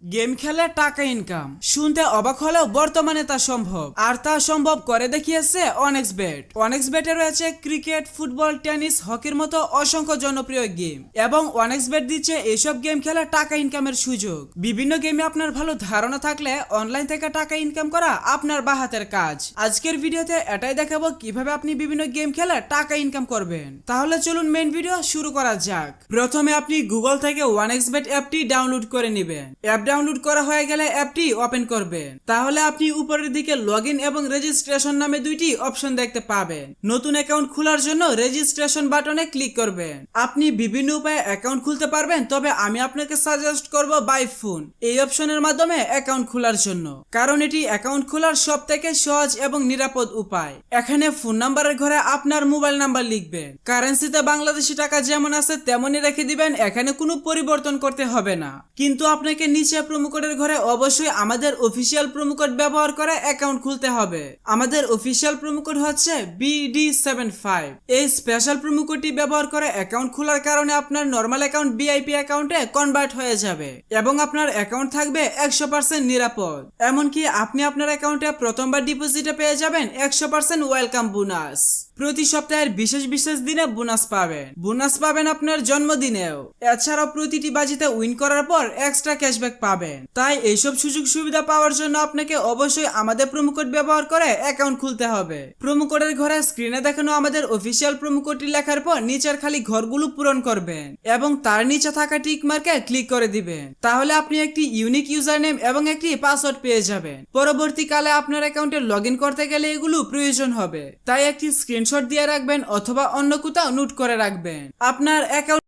Game খেলে টাকা income শুনতে অবাক হলেও বর্তমানে তা সম্ভব, আর তা সম্ভব করে দেখিয়েছে অনেক্সবেট। অনেক্সবেটে রয়েছে ক্রিকেট, ফুটবল, টেনিস, হকির মতো অসংখ্য জনপ্রিয় গেম, এবং অনেক্সবেট দিচ্ছে এইসব গেম খেলে টাকা ইনকামের সুযোগ। বিভিন্ন গেমে আপনার ভালো ধারণা থাকলে অনলাইন থেকে টাকা ইনকাম করা আপনার বাহাতের কাজ। আজকের ভিডিওতে এটাই দেখাবো কিভাবে আপনি বিভিন্ন গেম খেলে টাকা ইনকাম করবেন। তাহলে চলুন মেইন ভিডিও শুরু করা যাক। প্রথমে আপনি গুগল থেকে অনেক্সবেট অ্যাপটি ডাউনলোড করে নেবেন। অ্যাপ ডাউনলোড করা হয়ে গেলে অ্যাপটি ওপেন করবেন। তাহলে আপনি উপরের দিকে লগইন এবং রেজিস্ট্রেশন নামে দুইটি অপশন দেখতে পাবেন। নতুন অ্যাকাউন্ট খোলার জন্য রেজিস্ট্রেশন বাটনে ক্লিক করবেন। আপনি বিভিন্ন উপায়ে অ্যাকাউন্ট খুলতে পারবেন, তবে আমি আপনাকে সাজেস্ট করব বাই ফোন এই অপশনের মাধ্যমে অ্যাকাউন্ট খোলার জন্য, কারণ এটি অ্যাকাউন্ট খোলার সব থেকে সহজ এবং নিরাপদ উপায়। এখানে ফোন নাম্বারের ঘরে আপনার মোবাইল নাম্বার লিখবেন। কারেন্সিতে বাংলাদেশি টাকা যেমন আছে তেমনই রেখে দিবেন, এখানে কোনো পরিবর্তন করতে হবে না। কিন্তু আপনাকে নিচে প্রোমো কোডের ঘরে অবশ্যই আমাদের অফিসিয়াল প্রোমো কোড ব্যবহার করে অ্যাকাউন্ট খুলতে হবে। আমাদের অফিসিয়াল প্রোমো কোড হচ্ছে BD75। এই স্পেশাল প্রোমো কোডটি ব্যবহার করে অ্যাকাউন্ট খোলার কারণে আপনার নরমাল অ্যাকাউন্ট VIP অ্যাকাউন্টে কনভার্ট হয়ে যাবে এবং আপনার অ্যাকাউন্ট থাকবে 100% নিরাপদ। এমনকি আপনি আপনার অ্যাকাউন্টে প্রথমবার ডিপোজিটে পেয়ে যাবেন 100% ওয়েলকাম বোনাস। প্রতি সপ্তাহের বিশেষ বিশেষ দিনে বোনাস পাবেন আপনার জন্মদিনেও। এছাড়াও প্রতিটি বাজিতে উইন করার পর এক্সট্রা ক্যাশব্যাক পাবেন। তাই এইসব সুযোগ সুবিধা পাওয়ার জন্য আপনাকে অবশ্যই আমাদের প্রোমো কোড ব্যবহার করে অ্যাকাউন্ট খুলতে হবে। প্রোমো কোডের ঘরে স্ক্রিনে দেখানো আমাদের অফিসিয়াল প্রোমো কোডটি লেখার পর নিচের খালি ঘরগুলো পূরণ করবেন এবং তার নিচে থাকা টিক মার্কে ক্লিক করে দিবেন। তাহলে আপনি একটি ইউনিক ইউজার নেম এবং একটি পাসওয়ার্ড পেয়ে যাবেন। পরবর্তীকালে আপনার অ্যাকাউন্টে লগইন করতে গেলে এগুলো প্রয়োজন হবে, তাই একটি স্ক্রিনশট দিয়ে রাখবেন অথবা অন্য কোথাও নোট করে রাখবেন। আপনার অ্যাকাউন্ট